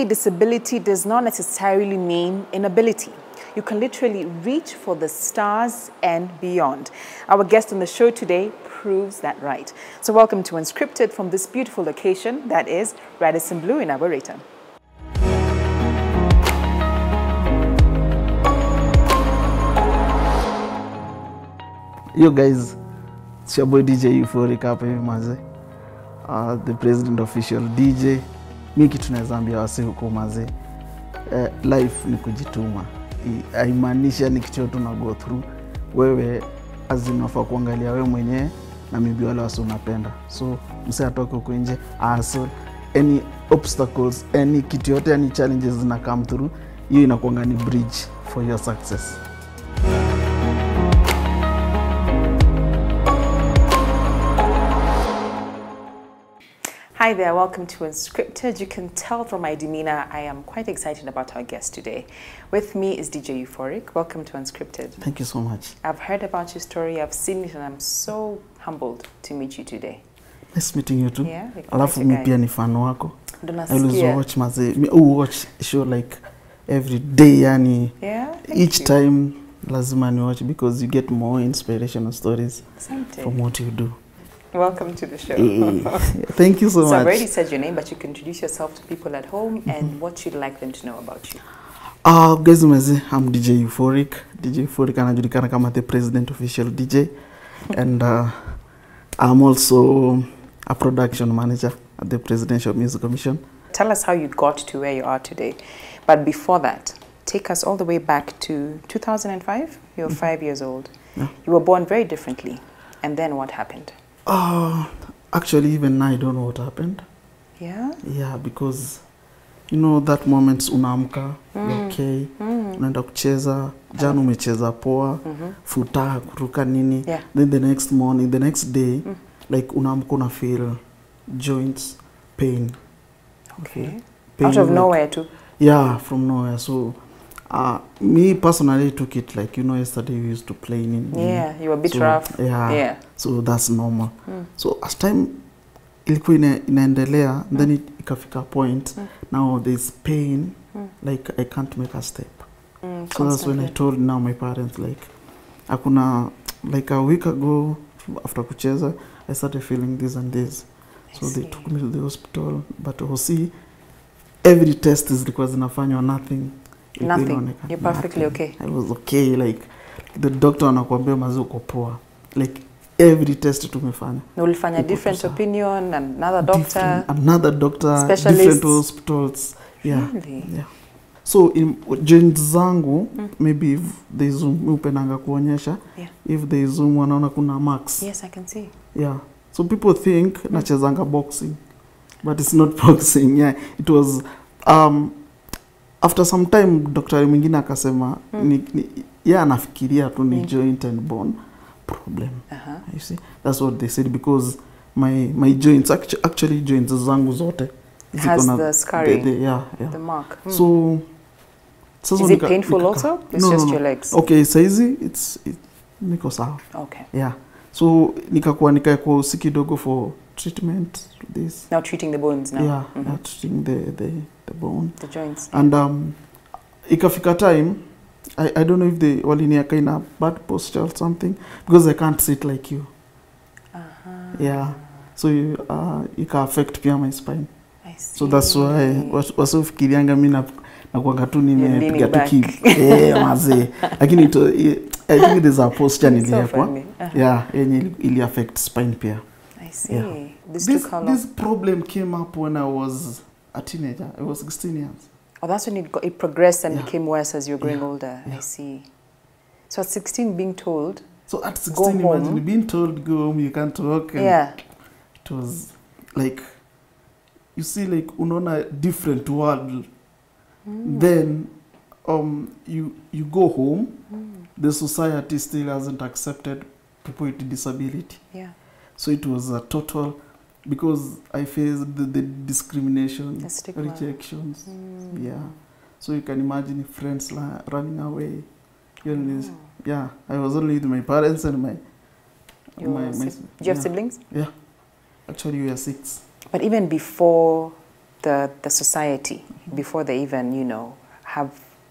Disability does not necessarily mean inability. You can literally reach for the stars and beyond. Our guest on the show today proves that right. So welcome to Unscripted from this beautiful location that is Radisson Blu in Arboretum. Yo guys, it's your boy DJ Euphoric hapa hivi maze. The president official DJ. Mimi kitu naweza ambia wase huko maze. Life ni kujituma. Haimaanisha ni kitu tu na go through. Wewe azinafaa kuangalia wewe mwenyewe na maybe wale wase unapenda. So msee atoke huko nje, so any obstacles, any kitu yote, any challenges zina come through, hiyo inakuanga ni bridge for your success. Hi there, welcome to Unscripted. You can tell from my demeanor, I am quite excited about our guest today. With me is DJ Euphoric. Welcome to Unscripted. Thank you so much. I've heard about your story, I've seen it, and I'm so humbled to meet you today. Nice meeting you too. Yeah, alafu mi pia ni fan wako. I always watch maze. Me watch show like every day yani. Yeah. Each time lazima ni watch because you get more inspirational stories from what you do. Welcome to the show. Thank you so much. So I've already said your name, but you can introduce yourself to people at home and what you'd like them to know about you. Guys, I'm DJ Euphoric. DJ Euphoric anajulikana kama the president official DJ. And I'm also a production manager at the Presidential Music Commission. Tell us how you got to where you are today. But before that, take us all the way back to 2005. You were 5 years old. Yeah. You were born very differently. And then what happened? Actually, even now, I don't know what happened. Yeah? Yeah, because, you know, that moment unaamka, okay, unaenda kucheza, jana umecheza poa, futa, kuruka nini. Yeah. Then the next morning, the next day, like unaamka una feel joints, pain. Okay. Pain, out of like, nowhere too? Yeah, from nowhere. So, me personally took it like, you know, yesterday we used to play in. Yeah, you were a bit rough. Yeah. So that's normal. So as time ilikuwa inaendelea, then it ikafika point, now there's pain, like I can't make a step. So that's when I told now my parents, like, akuna, like a week ago, after kucheza, I started feeling this and this. So they took me to the hospital, but see, every test is because zinafanywa nothing. Nothing. You're perfectly okay. I was okay, like the doctor anakuambia mazi uko poa. Like every test tumefanya. Na ulifanya different opinion, another doctor, specialist, different hospitals. Yeah. Really? Yeah. So in joints zangu, maybe if they zoom, upenanga kuonyesha, if they zoom wanaona kuna marks. Yes, I can see. Yeah. So people think nachezanga boxing, but it's not boxing. Yeah, it was after some time daktari mwingine akasema yeah, anafikiria tu ni joint and bone problem. You see, that's what they said, because my joints actually joints zangu zote has the scarring, the mark. So is it painful also? It's just your legs. Okay, saizi it's niko sawa. Okay. Yeah. So nikakuwa si kidogo for treatment this. Now treating the bones now. Yeah, treating the bone. The joints. And ikafika time, I don't know if they waliniaka in a bad posture or something, because I can't sit like you. Yeah. So it can affect pia my spine. I see. So that's why wasofikirianga mimi na kuanga tu nimepiga tu kick. Maze. Lakini I think there's a posture niliekwa. Yeah, ili affect spine pia. I see. Yeah. This problem came up when I was a teenager. I was 16 years. Oh, that's when it progressed and became worse as you're growing older. I see. So at 16 being told, so at 16 imagine being told go home, you can't walk. Yeah. It was like, you see, like unaona different world. Then you go home. The society still hasn't accepted people with disability. Yeah. So it was a total, because I faced the discrimination, rejections. Yeah. So you can imagine friends running away. Yeah. I was only with my parents and my... Do you have siblings? Yeah. Actually, we are 6. But even before the society before they even, you know,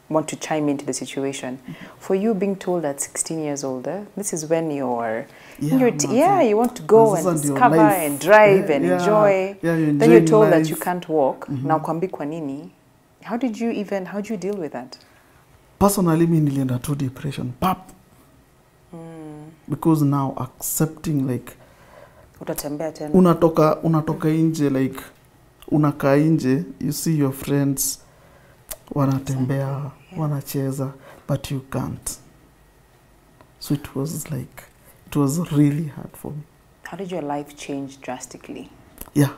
want to chime into the situation. For you being told at 16 years older, this is when you're you want to go and discover and drive and enjoy. Then you're told that you can't walk. Now kwambi kwa nini? How did you deal with that? Personally, me nilienda to depression. Pap. Because now accepting like utatembea tena. Unatoka nje like unakaa nje, you see your friends wanatembea, wanacheza, but you can't. So it was really hard for me. How did your life change drastically? Yeah.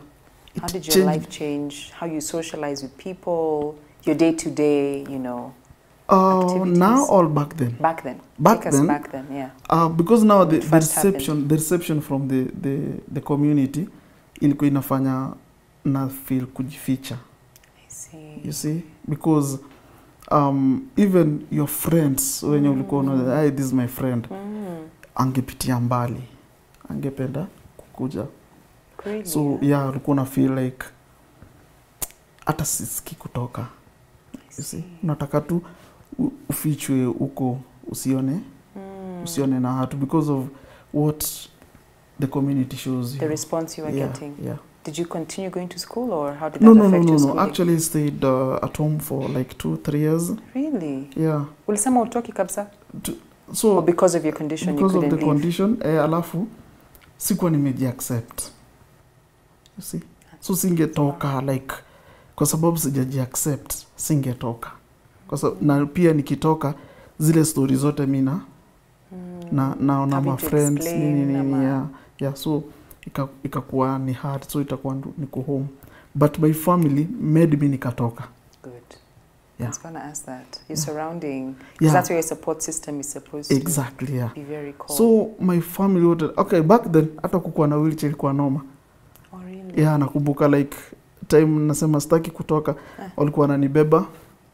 How did your life change? How you socialize with people, your day-to-day, you know, activities? Now or back then? Back then. Back Take then, us back then, yeah. Because now the reception from the community ilikuwa inafanya na feel kujificha. I see. You see? Because even your friends, when you ulikuwa unaona, hey, this is my friend, angepitia mbali, angependa kukuja. Really? So yeah, ulikuwa na feel like hata sisiki kutoka. You see? Unataka tu ufichwe uko usione na hatu because of what the community shows you. The response you were getting. Yeah. Did you continue going to school, or how did that affect your schooling? No. Actually, I stayed at home for like 2-3 years. Really? Yeah. Ulisema utoki kabisa? So or because of your condition, because you couldn't of the leave? condition, alafu sikuwa nimeji-accept. You see? So singetoka like kwa sababu sijaji-accept, singetoka. Kwa sababu na pia nikitoka zile story zote mina naona my friends nini yeah so ikakuwa ni hard, so itakuwa niko home, but my family made me nikatoka. Good. Yeah. I was going to ask that. Your surrounding, because that's where your support system is supposed to be very cool. So my family would, back then hata kukuwa na wheelchair ilikuwa noma. Oh really? Yeah, nakumbuka like time nasema sitaki kutoka, walikuwa wananibeba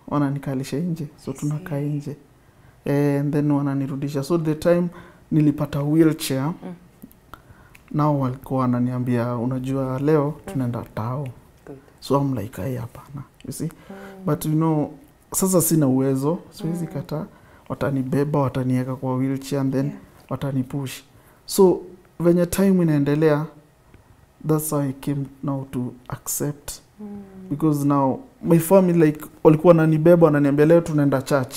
wananikalisha nje, so tunakaa nje and then wananirudisha. So the time nilipata wheelchair, nao walikuwa wananiambia unajua leo tunaenda tao. So I'm like hapana, you see. But you know, sasa sina uwezo, siwezi kata, watanibeba, wataniweka kwa wheelchair and then watanipush. So when time inaendelea, that's how I came now to accept. Because now my family like walikuwa wananibeba, wananiambia leo tunaenda church.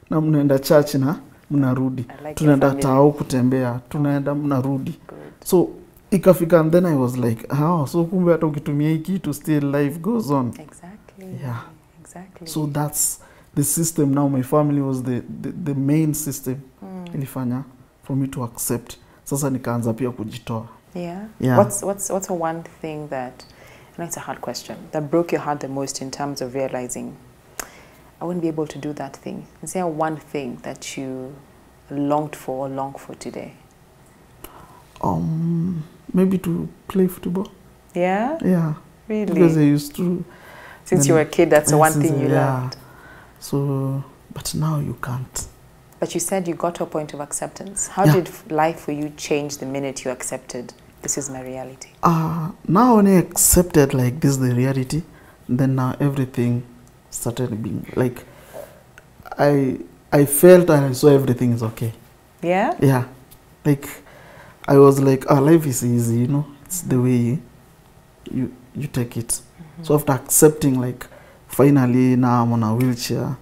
Na mnaenda church na mnarudi. Tunaenda tao kutembea, tunaenda mnarudi. So ikafika and then I was like, so kumbe hata ukitumia hii kitu still life goes on. Exactly. Yeah. Exactly. So that's the system now. My family was the main system ilifanya for me to accept. Sasa nikaanza pia kujitoa. Yeah. What's a one thing that, and it's a hard question, that broke your heart the most in terms of realizing I wouldn't be able to do that thing? Is there one thing that you longed for or long for today? Maybe to play football. Yeah? Yeah. Really? Because I used to. Since you were a kid, that's the one thing you loved. So, but now you can't. But you said you got to a point of acceptance. How did life for you change the minute you accepted this is my reality? Now when I accepted like this is the reality, then now everything started being like I felt and I saw everything is okay. Yeah? Yeah. Like I was like, life is easy, you know. It's the way you take it. So after accepting, like, finally now I'm on a wheelchair,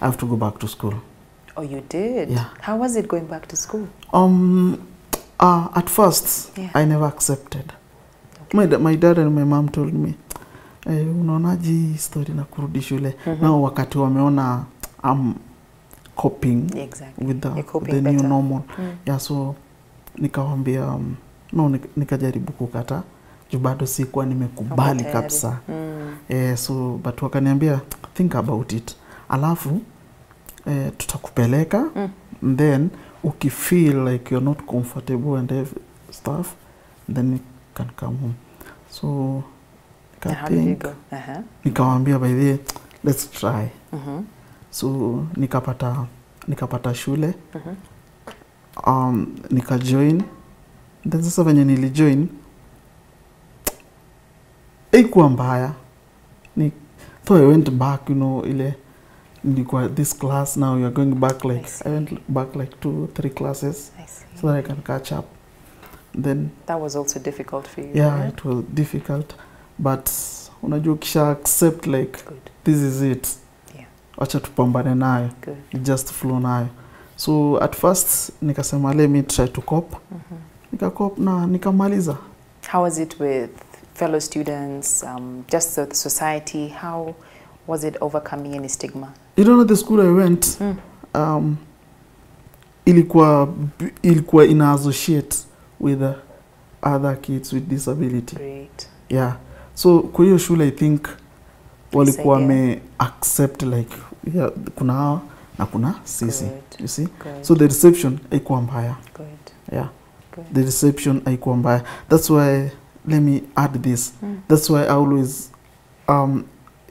I have to go back to school. Oh, you did? Yeah. How was it going back to school? At first, I never accepted. Okay. My dad and my mom told me, unaonaji story na kurudi shule. Now wakati wameona I'm coping with the new normal. Yeah, so nikawambia nikajaribu kukata juu bado sikuwa nimekubali kabisa. So but wakaniambia think about it, alafu tutakupeleka then ukifeel like you're not comfortable and have stuff then you can come home. So how did you go? Nikawambia by the way, let's try. So nikapata shule, nikajoin. Then sasa venye nilijoin haikuwa mbaya, So I went back, you know, this class, now you're going back like, I went back like 2-3 classes so that I can catch up. Then that was also difficult for you. Yeah, right? It was difficult, but unajua kisha accept like this is it. Yeah. Wacha tupambane nayo. Just flow nayo. So at first nikasema let me try to cope. Nika-cope na nikamaliza. How was it with fellow students, just the society? How was it overcoming any stigma? You don't know, the school I went, ilikuwa ina associate with other kids with disability. Great. Yeah. So kwa hiyo shule I think walikuwa wame accept like kuna hawa na kuna sisi. You see? So the reception haikuwa mbaya. Yeah. The reception haikuwa mbaya. That's why let me add this. That's why I always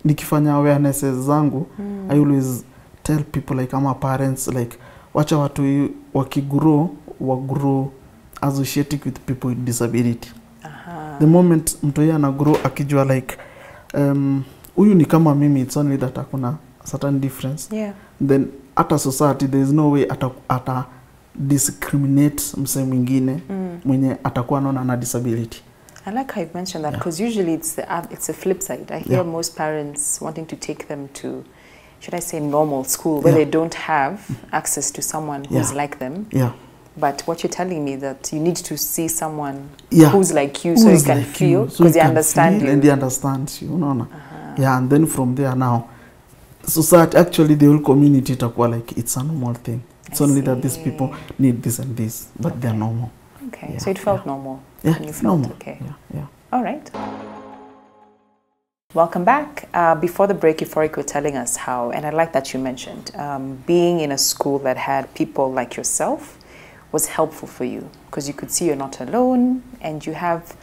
nikifanya awarenesses zangu I always tell people like ama parents like wacha watu wagrow associated with people with disability. The moment mtu yeye ana grow akijua like huyu ni kama mimi, it's only that akuna certain difference. Then ata society there is no way ata discriminate mse mwingine mwenye atakuwa anaona na disability. I like how you mentioned that because usually it's the flip side. I hear most parents wanting to take them to, should I say, normal school where they don't have access to someone who's like them. But what you're telling me that you need to see someone who's like you, so you can feel, because they understand you. And they understand you, no. Yeah, and then from there now, society, actually the whole community itakuwa like it's a normal thing. It's only that these people need this and this, but they're normal. Okay, so it felt normal. Yeah, and you felt normal. Okay. Yeah. All right. Welcome back. Before the break, Euphoric were telling us how, and I like that you mentioned, being in a school that had people like yourself was helpful for you because you could see you're not alone and you have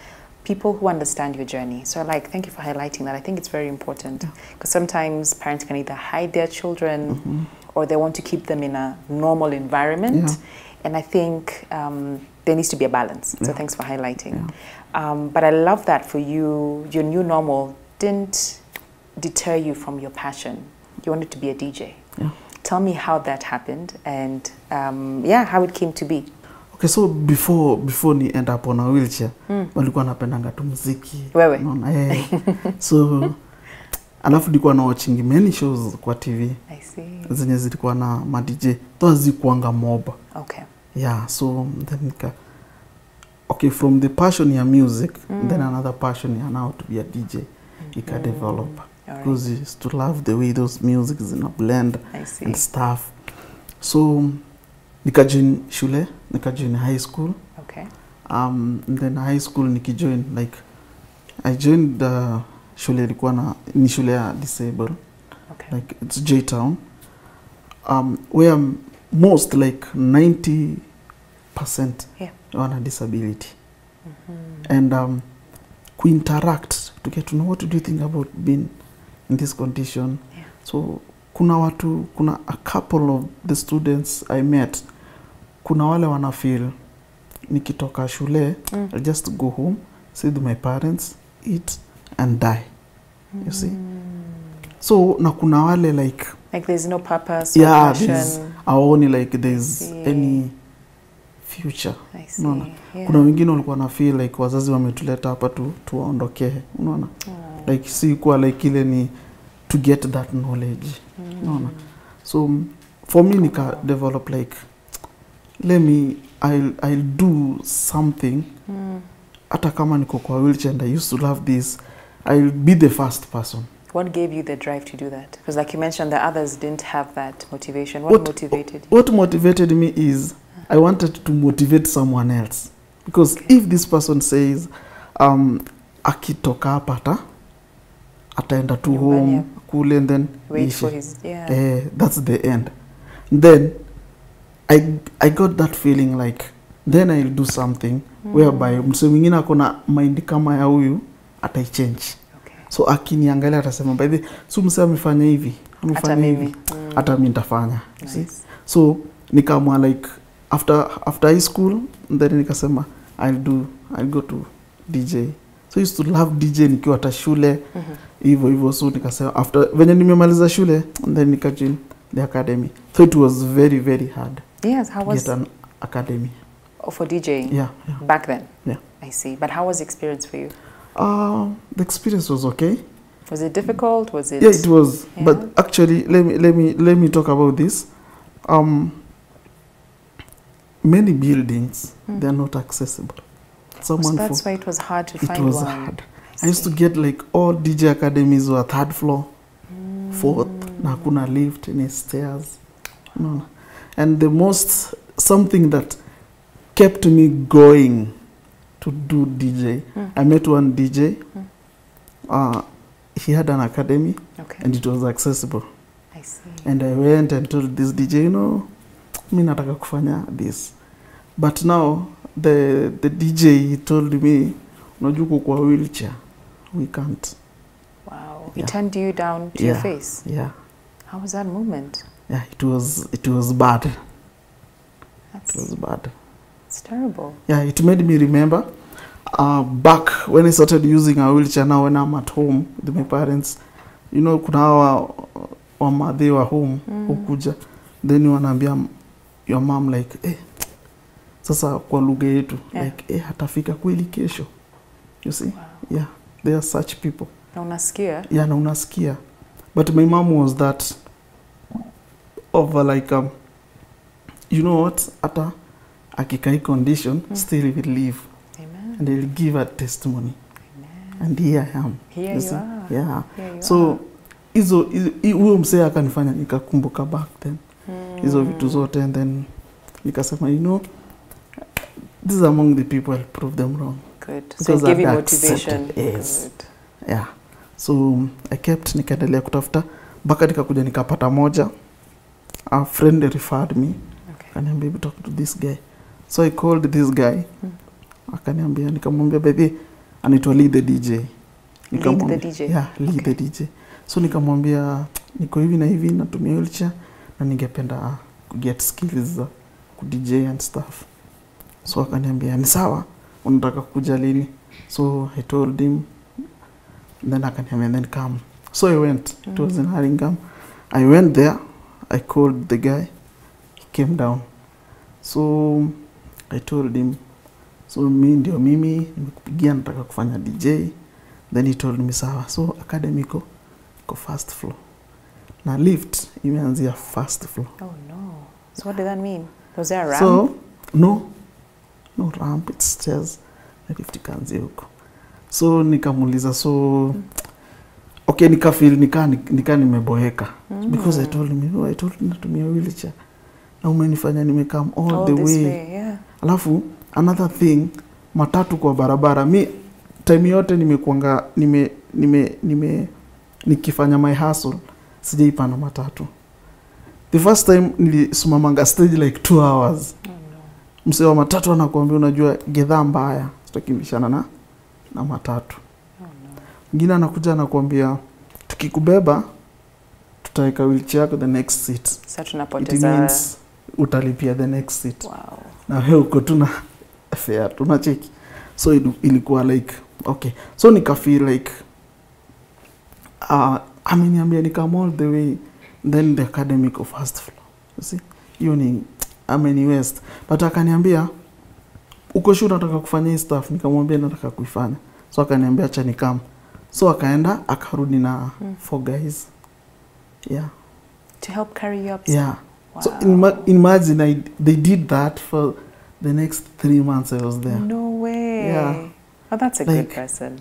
people who understand your journey. So thank you for highlighting that. I think it's very important because sometimes parents can either hide their children or they want to keep them in a normal environment. And I think there needs to be a balance. So thanks for highlighting. But I love that for you, your new normal didn't deter you from your passion. You wanted to be a DJ. Tell me how that happened and how it came to be. Okay, so before ni end up on a wheelchair, walikuwa napendanga tu muziki. Wewe? So alafu nilikuwa na watching many shows kwa TV. I see. Zenye zilikuwa na ma DJ. To zikuanga mob. Okay. Yeah, so then from the passion ya music, then another passion ya now to be a DJ. You can develop. Because you used to love the way those music is in a blend and stuff. So nikajoin shule, nikajoin high school. Okay. And then high school nikijoin, like I joined the shule ilikuwa ni shule ya disabled. Okay. Like it's J-Town. Where most like 90% wana disability. And interact to get to know what do you think about being in this condition. So kuna a couple of the students I met, kuna wale wana feel nikitoka shule I'll just go home, see my parents, eat and die. You see? So na kuna wale like there's no purpose or passion. Only like there's any future. I see. Unaona? Kuna wengine walikuwa na feel like wazazi wametuleta hapa tuwaondokee. Unaona? Like si kwa like ile ni to get that knowledge. Unaona? So for me nika develop like I'll do something. Hata kama niko kwa wheelchair and I used to love this, I'll be the first person. What gave you the drive to do that? Because like you mentioned, the others didn't have that motivation. What motivated you? What motivated me is I wanted to motivate someone else. Because if this person says, akitoka hapa ataenda to home, cool, and then wait for his, that's the end. Then I got that feeling like, then I'll do something whereby mse mwingine akona mind kama ya huyu ataichange. So akiniangalia atasema by the so mse amefanya hivi, amefanya hivi, hata mimi nitafanya. So nikaamua like after high school, then nikasema I'll go to DJ. So I used to love DJ nikiwa hata shule. hivyo so nikasema after venye nimemaliza shule and then nikajoin the academy. So it was very very hard. Yes, how was get an academy. For DJing? Yeah. Back then? Yeah. I see. But how was the experience for you? The experience was okay. Was it difficult? Was it? Yeah, it was. Yeah. But actually, let me talk about this. Many buildings they are not accessible. So that's why it was hard to find one. It was hard. I used to get like all DJ academies were third floor, fourth, na hakuna lift, any stairs. No. And the most something that kept me going to do DJ. I met one DJ. He had an academy, and it was accessible. I see. And I went and told this DJ, you know, mi nataka kufanya this. But now the DJ he told me, unajuko kwa wheelchair, we can't. Wow. He turned you down to your face. Yeah. How was that moment? Yeah, it was bad. It was bad. It's terrible. Yeah, it made me remember back when I started using a wheelchair. Now when I'm at home with my parents, you know, kuna hawa wama they were home ukuja, then you wanaambia your mom like, sasa kwa lugha yetu like, hatafika kweli kesho. You see? Wow. Yeah, there are such people. Na unasikia? Yeah, na unasikia. But my mom was that over like you know what, ata akikai condition still will live. Amen. And they'll give a testimony. Amen. And here I am. Here you are. Yeah. Here you so huyo msee akanifanya nikakumbuka back then. Hizo vitu zote, and then nikasema, you know, this is among the people I'll prove them wrong. Good. So give you motivation. Yes. Good. Yeah. So I kept nikaendelea kutafuta mpaka nikakuja nikapata moja. A friend referred me. Okay. Akaniambia, talk to this guy. So I called this guy. Akaniambia, nikamwambia baby anaitwa Lead the DJ. Lead the DJ. Yeah, Lead the DJ. So nikamwambia niko hivi na hivi natumia wheelchair na ningependa get skills za ku DJ and stuff. So akaniambia ni sawa, unataka kuja lini? So I told him, then akaniambia then come. So I went. It was in Haringam. I went there. I called the guy. He came down. So I told him, so ndio mimi nimekupigia nataka kufanya DJ. Then he told me sawa. So academy ko first floor. Na lift imeanzia first floor. Oh no. So what did that mean? Was there a ramp? So no ramp, it's stairs. Na lift ikaanzia huko. So nikamuuliza, so okay, nikafeel nika nimeboeka because I told him, I told him natumia wheelchair. Na umenifanya nimekam all the way. Yeah. Alafu another thing, matatu kwa barabara. Mi time yote nimekuanga nikifanya my hustle sijaipanda matatu. The first time nilisimamanga stage like 2 hours. Oh no. Msee wa matatu anakuambia, unajua gedha mbaya, tutakimbishana na matatu. Oh no. Mwingine anakuja anakuambia tukikubeba tutaweka wheelchair yako the next seat. Sasa tunapoteza. It means utalipia the next seat. Wow. Na wewe uko tuna fare tunacheki. So ilikuwa like okay. So nika feel like ameniambia nikam all the way, then the academic of first floor. You see? Hiyo ni West. But akaniambia uko sure nataka kufanya hii stuff, nikamwambia nataka kuifanya. So akaniambia acha nikam. So akaenda akarudi na 4 guys. Yeah. To help carry you up. Yeah. Wow. So imagine they did that for the next 3 months I was there. No way. Yeah. Oh, that's a good person.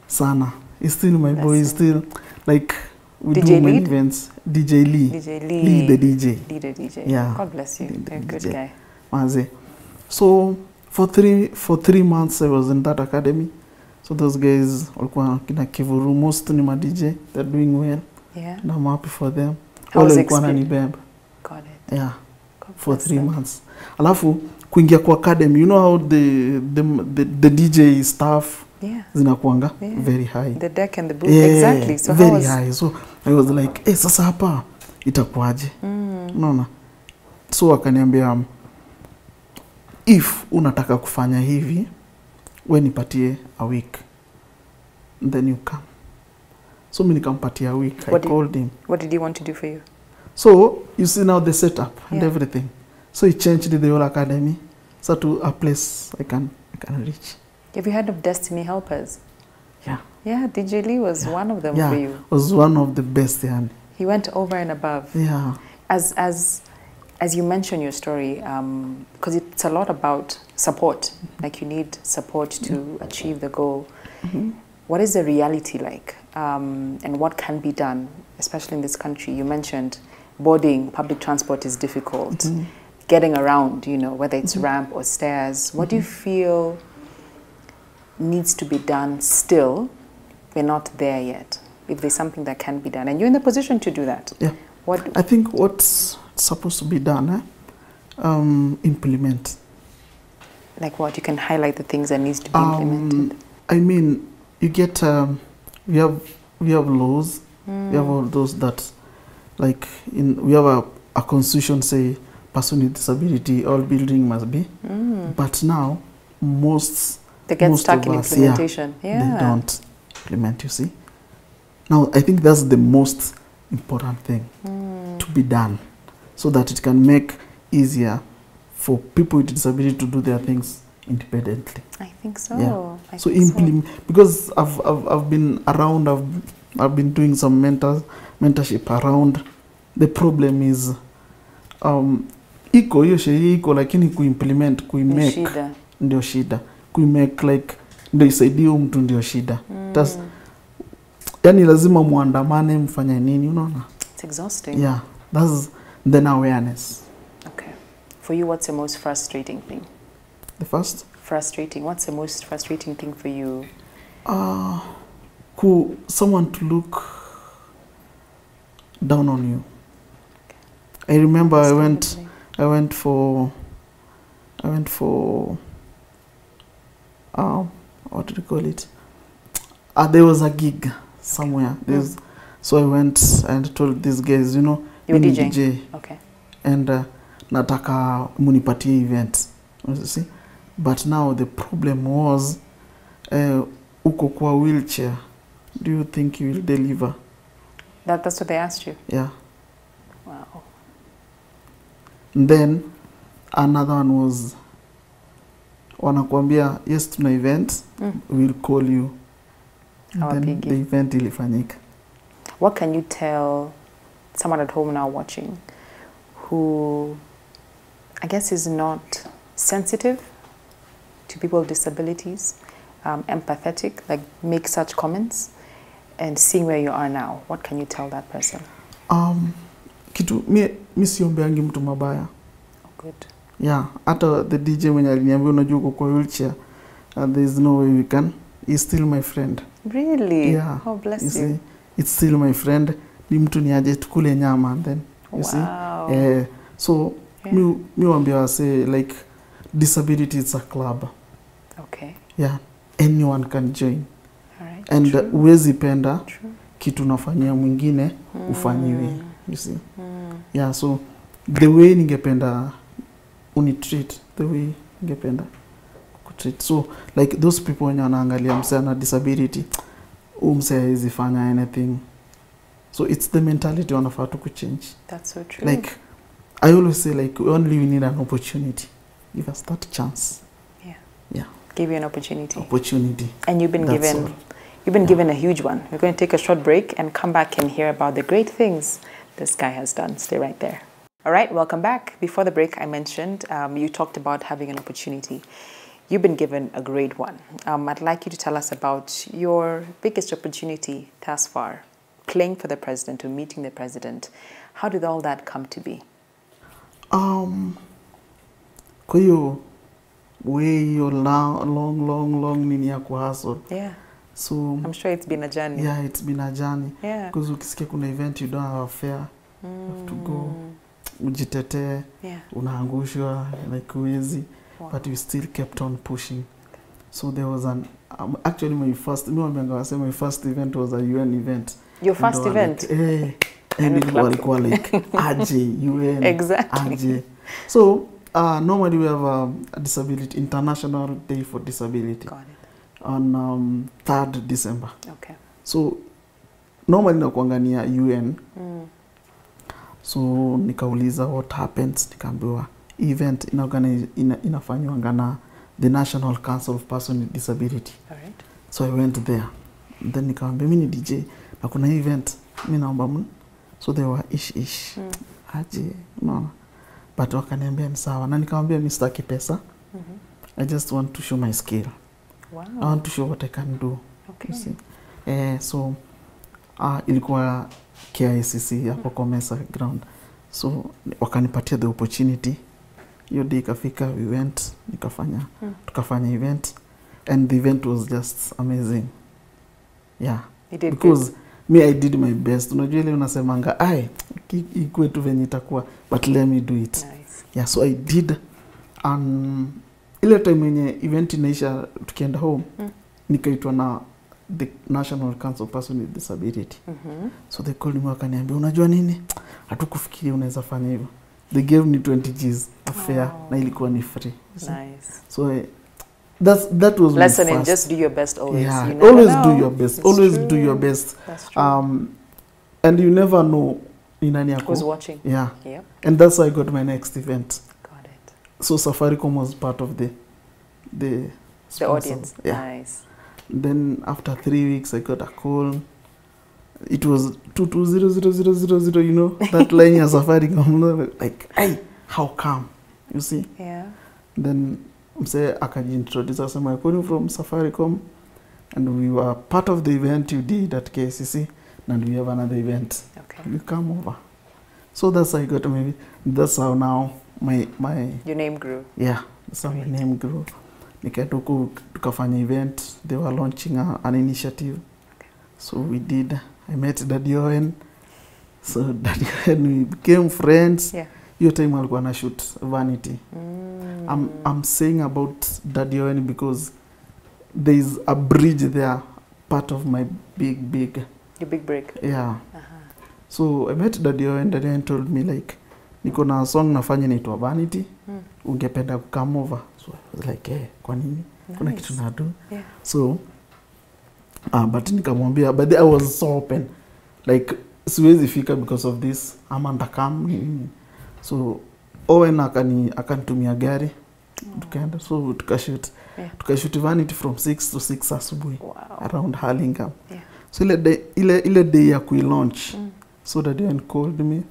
Sana. He's still my boy. He's still like we DJ do many Lead? events. DJ Lee. DJ Lee. Lee the DJ. Lead the DJ. Yeah. God bless you. You're a good DJ. guy. Maze. So for 3 months I was in that academy. So those guys walikuwa kina Kivuru, most ni ma DJ. They're doing well. Yeah. And I'm happy for them. How was walikuwa wananibeba. Got it. Yeah. God For bless 3 them. months. Alafu kuingia kwa academy, you know how the DJ staff zinakuanga very high. The deck and the booth, exactly. So very high. So I was like, sasa hapa itakuaje? Unaona? So akaniambia, if unataka kufanya hivi, wewe nipatie a week, then you come. So mimi nikampatia week. I called him. What did he want to do for you? So you see now the setup and everything. So he changed the whole academy so to a place I can reach. Have you heard of Destiny Helpers? Yeah. Yeah, DJ Lee was one of them for you. Yeah, was one of the best. Yeah. He went over and above. Yeah. As you mention your story, because it's a lot about support. Like you need support to achieve the goal. What is the reality like? And what can be done, especially in this country? You mentioned boarding, public transport is difficult. Getting around, you know, whether it's ramp or stairs. What do you feel needs to be done still? We're not there yet. If there's something that can be done, and you're in the position to do that. Yeah. I think what's supposed to be done, implement. Like what? You can highlight the things that needs to be implemented. I mean, you get we have laws. We have all those that, like we have a constitution say person with disability all building must be. But now they get stuck in implementation. They don't implement. You see. Now I think that's the most important thing to be done, so that it can make easier for people with disability to do their things independently. I think so. Yeah. So implement, because I've been around. I've been doing some mentorship around. The problem is iko hiyo sheria iko, lakini kuimplement kuimake ndio shida. Kuimake like ndio isaidie mtu ndio shida. Yani lazima muandamane mfanye nini, unaona? It's exhausting. Yeah, that's then awareness. Okay. For you, what's the most frustrating thing? The first? Frustrating. What's the most frustrating thing for you? Someone to look down on you. Okay. I remember I went for what do you call it? There was a gig somewhere. So I went and told these guys, you know, you're DJ. Okay. And nataka munipatie event. You see? But now the problem was uko kwa wheelchair. Do you think you will deliver? That's what they asked you? Yeah. Wow. And then another one was wanakuambia yes tuna event, we'll call you. And then the event ilifanyika. What can you tell someone at home now watching who I guess is not sensitive to people with disabilities, empathetic, like make such comments, and seeing where you are now? What can you tell that person? Kitu mi siombeangi mtu mabaya. Oh, good. Yeah, hata the DJ mwenye aliniambia unajua uko kwa wheelchair, there is no way we can. He's still my friend. Really? Yeah. Oh, bless you. See, it's still my friend. Ni mtu ni aje tukule nyama and then you see. So mi wambia wase like disability is a club. Okay. Yeah. Anyone can join. All right. And uwezi penda kitu nafanyia mwingine ufanyiwe. You see. Yeah, so the way ningependa unitreat, the way ningependa kutreat. So like those people wenye wanaangalia msee na disability, msee hawezi fanya anything. So it's the mentality wanafaa tu kuchange. That's so true. Like I always say, like only we need an opportunity. Give us that chance. Yeah. Give you an opportunity. And you've been given a huge one. We're going to take a short break and come back and hear about the great things this guy has done. Stay right there. All right, welcome back. Before the break, I mentioned you talked about having an opportunity. You've been given a great one. I'd like you to tell us about your biggest opportunity thus far, playing for the president or meeting the president. How did all that come to be? Kwa hiyo long nini ya kuhustle. Yeah. So I'm sure it's been a journey. Yeah, it's been a journey. Yeah. Because ukisikia kuna event you don't have a fare. You have to go. Ujitetee. Yeah. Unaangushwa like uwezi. Wow. But you still kept on pushing. So there was actually my first event was a UN event. Your first event? Like, and it was like AJ, UN, exactly. AJ. So normally we have a disability, International Day for Disability. Got it. On 3rd December. Okay. So normally nakuangania UN. So nikauliza what happens, nikaambiwa event inafanywa na the National Council of Persons with Disability. Alright. So I went there. Then nikamwambia mimi ni DJ na kuna event mimi naomba. So they were ish. Aje no. But wakaniambia ni sawa na nikamwambia mimi sitaki pesa. I just want to show my skill. Wow. I want to show what I can do. Okay. You see? So ilikuwa KICC hapo Komesa ground. So wakanipatia the opportunity. Hiyo day ikafika, we went, tukafanya event, and the event was just amazing. Yeah. You did because good. Me, I did my best. Unajua ile unasemanga ikuwe tu venye itakuwa, but let me do it. Nice. Yeah, so I did. Ile time yenye event inaisha tukienda home, nikaitwa na the National Council of Persons with Disability. So they called me wakaniambia, unajua nini? Hatukufikiria unaweza fanya hivyo. They gave me 20 Gs a fare na ilikuwa ni free. Nice. So that was lesson my in first. just do your best always. Yeah, you always know. do your best. It's always true. do your best. That's true. And you never know ni nani yako. Who's watching? Yeah. Yep. And that's how I got my next event. Got it. So Safaricom was part of the audience. Yeah. Nice. Then after 3 weeks, I got a call. It was 220000, you know, that line ya Safaricom. Like, hey, how come? You see? Yeah. Then mse akajiintroduce asema I'm calling from Safaricom, and we were part of the event you did at KCC, and we have another event. Okay. You come over. So that's how I got maybe. That's how now my your name grew. Yeah, that's how my name grew. Nikaenda tukafanya event. They were launching an initiative. Okay. So we did. I met Daddy Owen. So Daddy Owen, we became friends. Yeah. Your time alikuwa na shoot Vanity. I'm saying about Daddy Owen because there is a bridge there, part of my big. Your big break. Yeah. So I met Daddy Owen. Daddy Owen told me like, niko na song nafanya inaitwa Vanity. Ungependa come over? So I was like, hey, kwa nini? Nice. Kuna kitu nadu. Yeah. So but nikamwambia, but I was so open. Like, siwezi fika because of this. Ama ndakam. So Owen akanitumia gari. Tukaenda, so tukashoot. Yeah. Tukashoot Vanity from 6 to 6 asubuhi. Wow. Around Hurlingham. Yeah. So ile day ya kui-launch. So Daddy Owen called me.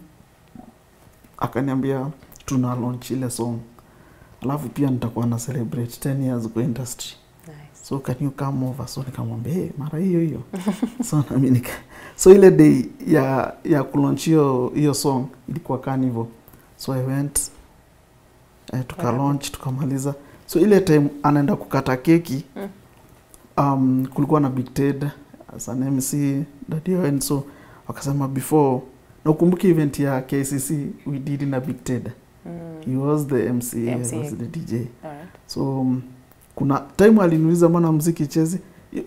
Akaniambia tuna launch ile song. Alafu pia nitakuwa na celebrate 10 years kwa industry. Nice. So can you come over? So nikamwambia, hey, mara hiyo. So na mimi so ile day ya kulaunch hiyo song ilikuwa Carnival. So I went, tuka-launch, tukamaliza. So ile time anaenda kukata keki, kulikuwa na Big Ted as an MC, Daddy Owen. So wakasema before, na ukumbuke event ya KCC we did in a Big Ted. He was the MC, he was the DJ. Alright. So kuna time aliniuliza mbona muziki chezi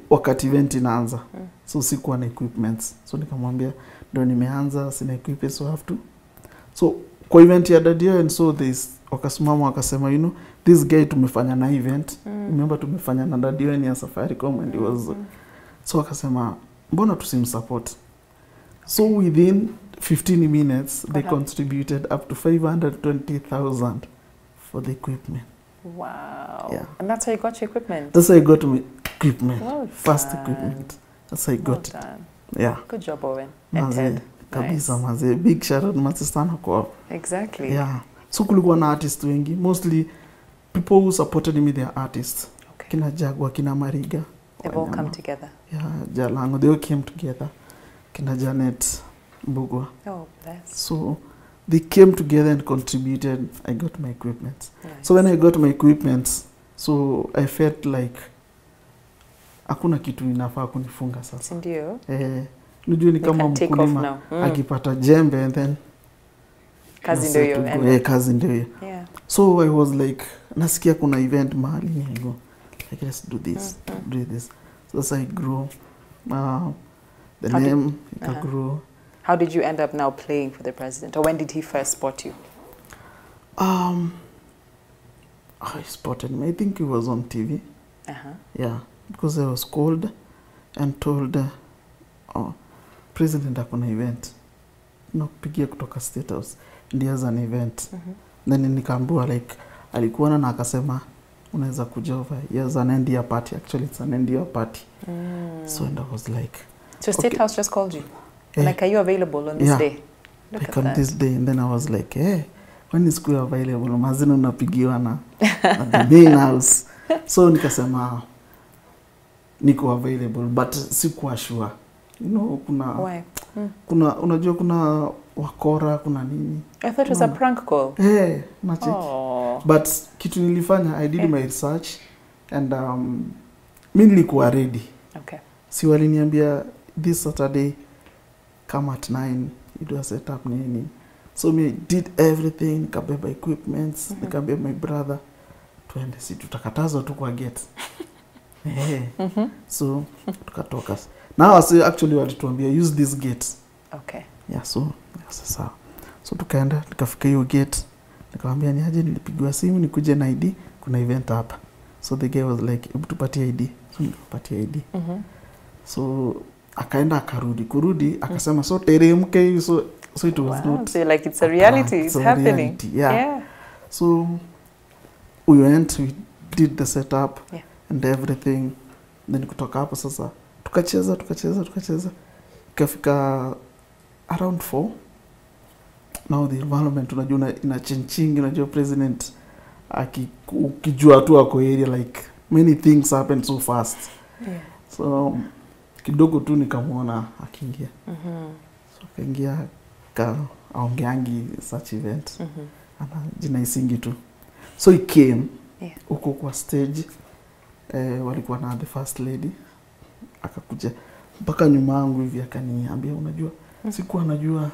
wakati event inaanza. So sikuwa na equipments. So nikamwambia ndio nimeanza, sina equipment, so I have to. So kwa event ya Daddy Owen, so wakasimama wakasema, you know, this guy tumefanya na event. Remember tumefanya na Daddy Owen ya Safaricom, and he was so wakasema mbona tusimsupport. So within 15 minutes they contributed up to 520,000 for the equipment. Wow. Yeah. And that's how you got your equipment? That's how I got my equipment. Well First done. equipment. That's how I got Well it. done. Yeah. Good job, Owen. And Maze, Ted. kabisa Nice. maze. Big shout out masistana kwa. Exactly. Yeah. So kulikuwa na artists wengi. Mostly people who supported me, they are artists. Okay. Kina Jagwa, kina Mariga. They've all come together. Yeah, Jalango. They all came together. Kina Janet Mbugwa. Oh, bless. So they came together and contributed. I got my equipment. Nice. So when I got my equipment, so I felt like hakuna kitu inafaa kunifunga sasa. Ndio. Nijue ni kama mkulima akipata jembe and then kazi ndio hiyo. Kazi ndio hiyo. Yeah. So I was like, nasikia kuna event mahali nigo. Like, let's do this, do this. So that's how I grew. The name grew. How did you end up now playing for the president? Or when did he first spot you? I spotted him. I think he was on TV. president akona event. Nakupigia kutoka State House. Ndio as an event. Then nikaambiwa like alikuwa na akasema unaweza kuja over. Yes, an NDA party. Actually it's an NDA party. So and I was like, so State House just called you? Like, are you available on this day? Look like on this day. And then I was like, hey, when is school available? Mazina unapigiwa na the main house. So nikasema niko available, but sikuwa sure. You know, Why? Unajua kuna wakora, kuna nini. I thought it was a prank call. Nacheki. But kitu nilifanya, I did my research and mimi nilikuwa ready. Okay. Si waliniambia this Saturday come at 9, you do a setup nini. So me did everything, nikabeba equipments, nikabeba my brother. Tuende, si tutakatazwa tu kwa gate. So tukatoka. Now actually walituambia use this gate. Okay. Yeah, so sasa. So tukaenda, nikafika hiyo gate. Nikamwambia ni aje nilipigiwa simu nikuje na ID, kuna event hapa. So the guy was like, "Hebu tupatie ID." So nikapatia ID. So akaenda akarudi. Kurudi akasema so teremke, so it was not. So like it's a reality, it's happening. Reality, yeah. So we went, we did the setup and everything. Then kutoka hapo sasa tukacheza. Ikafika around 4. Now the environment unajua ina changing, unajua president ukijua tu ako area, like many things happen so fast. So kidogo tu nikamwona akiingia. So akaingia aongeangi such event. Jinaisingi tu. So he came huko kwa stage. Walikuwa na the first lady. Akakuja mpaka nyuma yangu hivi akaniambia unajua sikuwa najua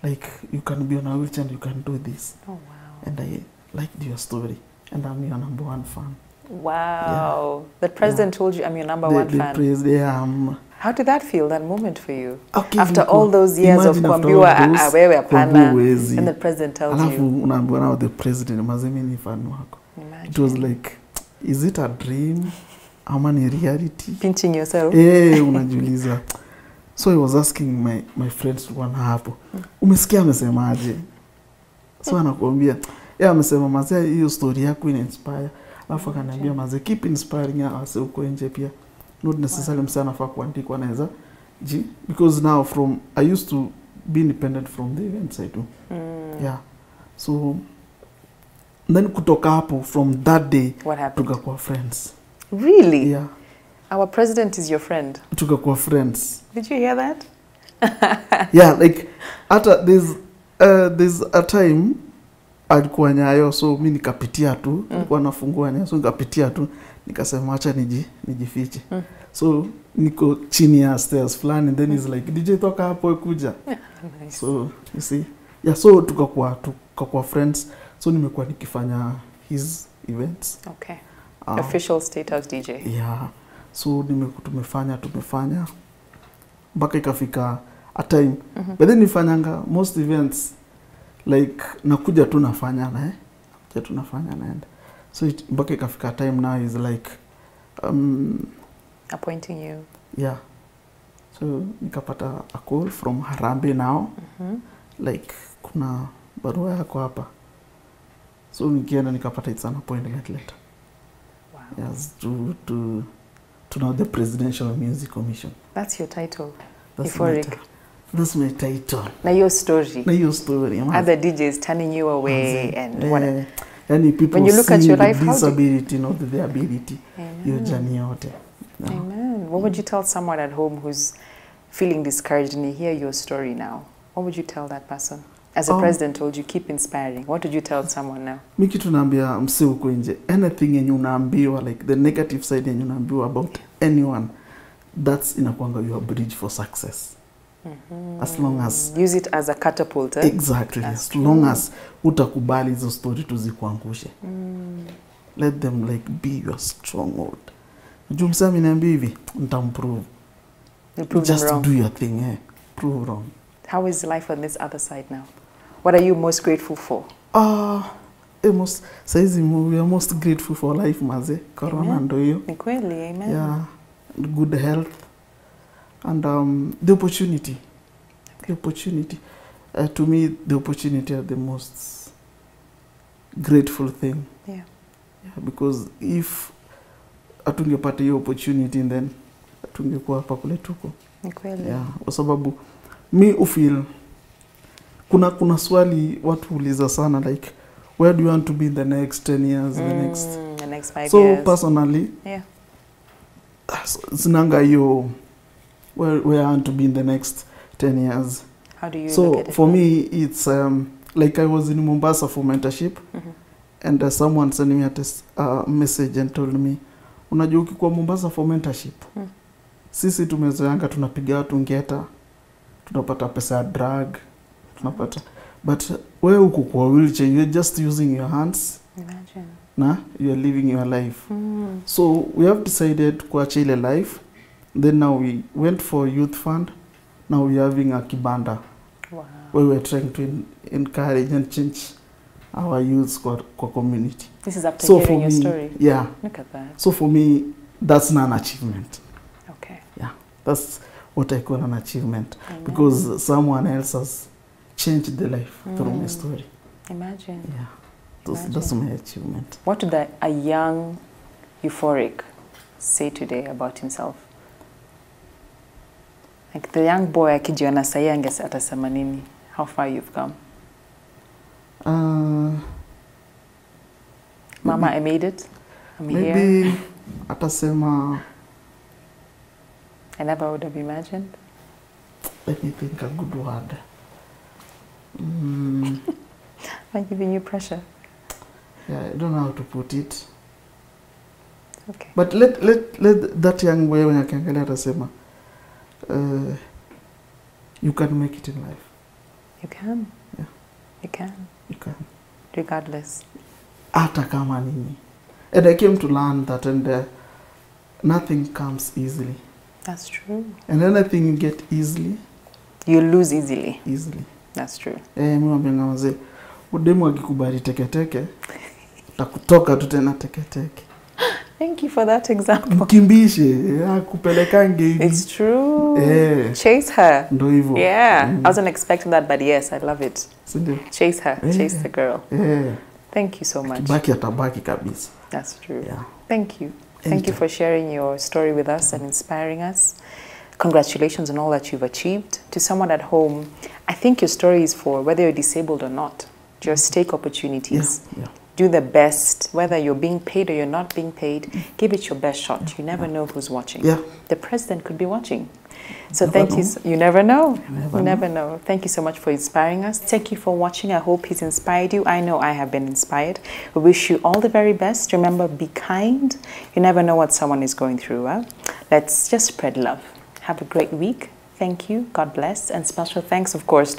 like you can be on a wheelchair and you can do this. Oh wow. And I liked your story and I'm your number 1 fan. Wow. Yeah. The president told you I'm your number 1 fan. How did that feel, that moment for you? Okay, after all those years of kuambiwa wewe hapana and the president tells you. Alafu unaambiwa now the president mazemi ni fan wako. It was like, is it a dream? Ama ni reality? Pinching yourself. Unajiuliza. So I was asking my friends wana hapo. Umesikia amesemaje? So anakuambia, amesema mazee hiyo story yako ina inspire. Alafu akaniambia mazee keep inspiring us uko nje pia. Not necessarily msana fa kuandika anaweza because now I used to be independent from the events I do. Yeah. So then kutoka hapo from that day tukakuwa friends. Really? Yeah. Our president is your friend. Tukakuwa friends. Did you hear that? Yeah, like there's a time alikuwa Nyayo, so mimi nikapitia tu, nilikuwa nafungua Nyayo, so nikapitia tu, nikasema acha nijifiche. So niko chini ya stairs fulani, then he's like, DJ toka hapo kuja. Nice. So you see, so tukakuwa friends. So nimekuwa nikifanya his events. Okay. Official State House DJ. Yeah. So tumefanya mpaka ikafika a time. But then nifanyanga most events like nakuja tu nafanya naenda. So mpaka ikafika time now is like appointing you. Yeah. So nikapata a call from Harambee now. Like kuna barua yako hapa. So nikienda nikapata it's an appointment letter. Wow. Yes, to now the Presidential Music Commission. That's your title. Euphoric. That's my title. Now your story. Other DJs turning you away and what? And people when you look at your life, disability, not the ability. Your journey out. Amen. What would you tell someone at home who's feeling discouraged and you hear your story now? What would you tell that person? As the president told you, keep inspiring. What would you tell someone now? Mimi kitu naambia mse uko nje. Anything yenye unaambiwa, like the negative side yenye unaambiwa about anyone, that's inakuanga your bridge for success. As long as use it as a catapult. Exactly. As long as utakubali hizo story tuzikuangushe. Let them like be your stronghold. Jumsa miniambia hivi, nitamprove. Just do your thing, prove wrong. How is life on this other side now? What are you most grateful for? We are most grateful for life, maze. Corona ndo hiyo. Ni kweli, amen. Yeah. Good health. And the opportunity. The opportunity. To me, the opportunity are the most grateful thing. Yeah. Yeah, because if atungepata hiyo opportunity, then atungekuwa hapa kule tuko. Ni kweli. Yeah, kwa sababu mi ufeel kuna swali watu uliza sana, like where do you want to be in the next 10 years, the next 5 so years. personally, Yeah. Sinanga yo where I want to be in the next 10 years. How do you so look at it? For me, it's like I was in Mombasa for mentorship, and someone sent me a message and told me, unajua ukikuwa Mombasa for mentorship, sisi tumezoeanga tunapiga watu ngeta, tunapata pesa ya drug, tunapata, but wewe uko kwa wheelchair, you're just using your hands. Imagine. Na you're living your life. So we have decided kuacha ile life. Then now we went for youth fund. Now we're having a kibanda. Wow. Where we're trying to encourage and change our youths kwa community. This is after So hearing for your me, story. yeah. Look at that. So for me, that's not an achievement. Okay. Yeah, that's what I call an achievement. Amen. Because someone else has changed the life through my story. Imagine. Yeah, that's my achievement. What would a young Euphoric say today about himself? Like the young boy akijiona sahi atasema nini? How far you've come? Mama, I made it. I'm maybe here. atasema, I never would have imagined. let me think a good word. I'm giving you pressure. Yeah, I don't know how to put it. Okay. But let that young boy when akiangalia atasema, you can make it in life. You can. Yeah. You can. You can. Regardless. Hata kama nini. And I came to learn that, and nothing comes easily. That's true. And anything you get easily, You lose easily. easily. That's true. Mimi wambenga wazee, udemu akikubali teketeke, takutoka tu tena teketeke. Thank you for that example. Mkimbishe, kupelekange hivi. It's true. Chase her. Ndo hivyo. Yeah. I wasn't expecting that, but yes, I love it. Sindio? Chase her. Chase the girl. Yeah. Thank you so much. Baki atabaki kabisa. That's true. Yeah. Thank you. Thank you for sharing your story with us and inspiring us. Congratulations on all that you've achieved. To someone at home, I think your story is for whether you're disabled or not. Just take opportunities. Yeah. Do the best, whether you're being paid or you're not being paid. Give it your best shot. You never know who's watching. Yeah. The president could be watching. So Never thank know. you. You never know. Never You never know. Thank you so much for inspiring us. Thank you for watching. I hope he's inspired you. I know I have been inspired. We wish you all the very best. Remember, be kind. You never know what someone is going through. Let's just spread love. Have a great week. Thank you. God bless. And special thanks, of course, to